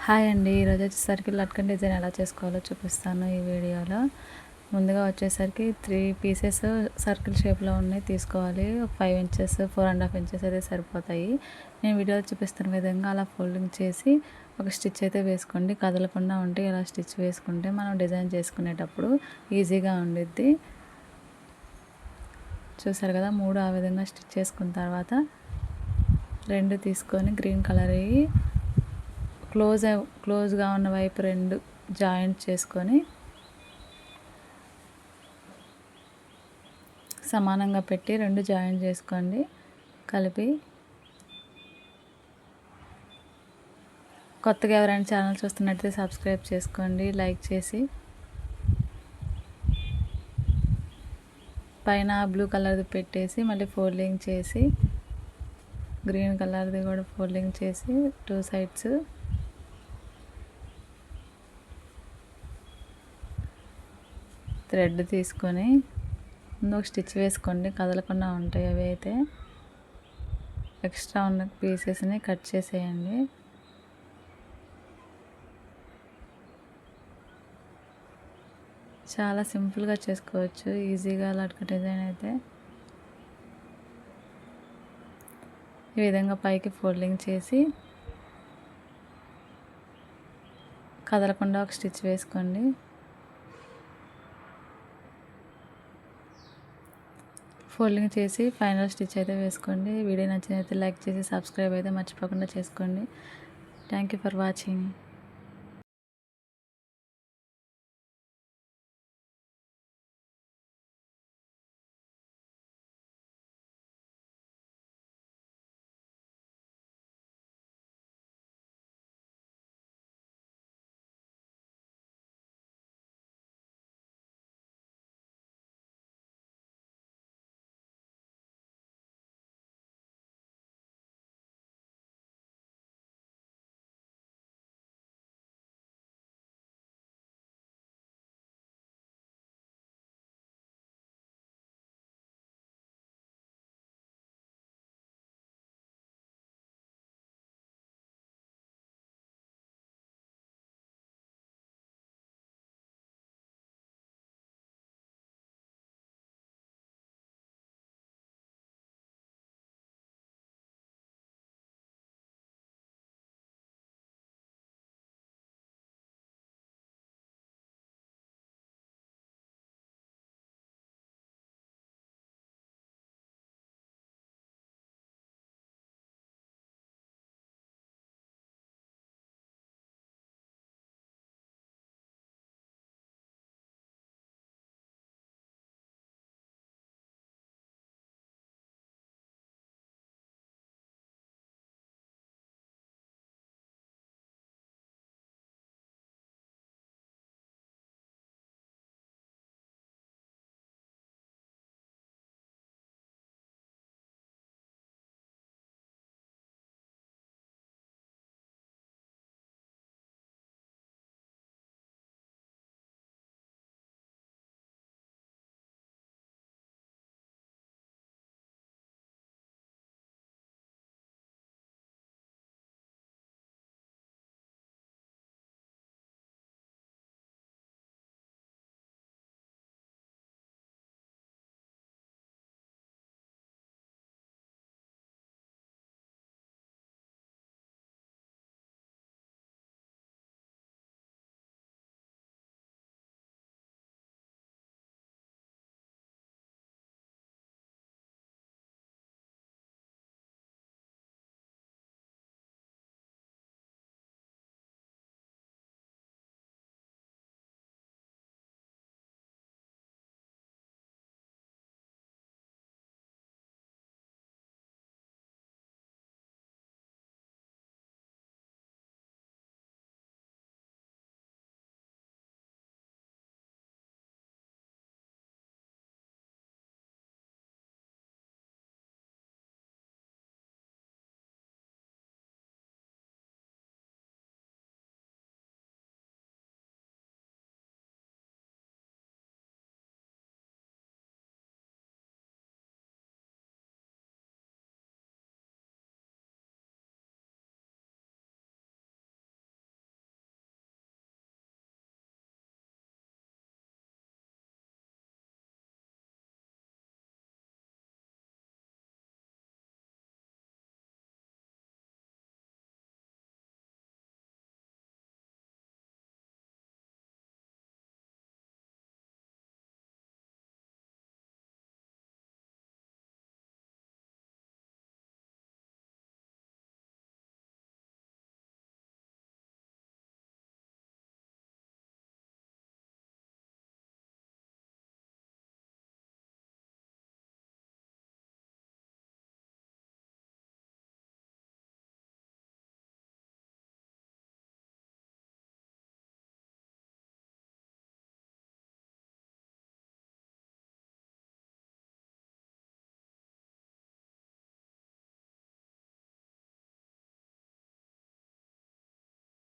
Hi అండి. ఈరోజు వచ్చేసరికి లట్కన్ డిజైన్ ఎలా చేసుకోవాలో చూపిస్తాను ఈ వీడియోలో. ముందుగా వచ్చేసరికి 3 పీసెస్ సర్కిల్ షేప్లో ఉన్నాయి తీసుకోవాలి. 5 ఇంచెస్ 4.5 ఇంచెస్ అయితే సరిపోతాయి. నేను వీడియోలో చూపిస్తున్న విధంగా అలా ఫోల్డింగ్ చేసి ఒక స్టిచ్ అయితే వేసుకోండి. కదలకుండా ఉంటే ఇలా స్టిచ్ వేసుకుంటే మనం డిజైన్ చేసుకునేటప్పుడు ఈజీగా ఉండిద్ది. చూసారు కదా, 3 ఆ విధంగా స్టిచ్ చేసుకున్న తర్వాత 2 తీసుకొని గ్రీన్ కలర్ క్లోజ్గా ఉన్న వైపు 2 జాయింట్ చేసుకొని సమానంగా పెట్టి 2 జాయింట్ చేసుకోండి కలిపి. కొత్తగా ఎవరైనా ఛానల్ చూస్తున్నట్టయితే సబ్స్క్రైబ్ చేసుకోండి లైక్ చేసి. పైన బ్లూ కలర్ది పెట్టేసి మళ్ళీ ఫోల్డింగ్ చేసి గ్రీన్ కలర్ది కూడా ఫోల్డింగ్ చేసి 2 సైడ్స్ థ్రెడ్ తీసుకొని ముందు ఒక స్టిచ్ వేసుకోండి. కదలకుండా ఉంటాయి అవి. అయితే ఎక్స్ట్రా ఉన్న పీసెస్ని కట్ చేసేయండి. చాలా సింపుల్గా చేసుకోవచ్చు ఈజీగా లట్కన్ డిజైన్ అయితే. ఈ విధంగా పైకి ఫోల్డింగ్ చేసి కదలకుండా ఒక స్టిచ్ వేసుకోండి. ఫోల్డింగ్ చేసి ఫైనల్ స్టిచ్ అయితే వేసుకోండి. వీడియో నచ్చినైతే లైక్ చేసి సబ్స్క్రైబ్ అయితే మర్చిపోకుండా చేసుకోండి. Thank you for watching.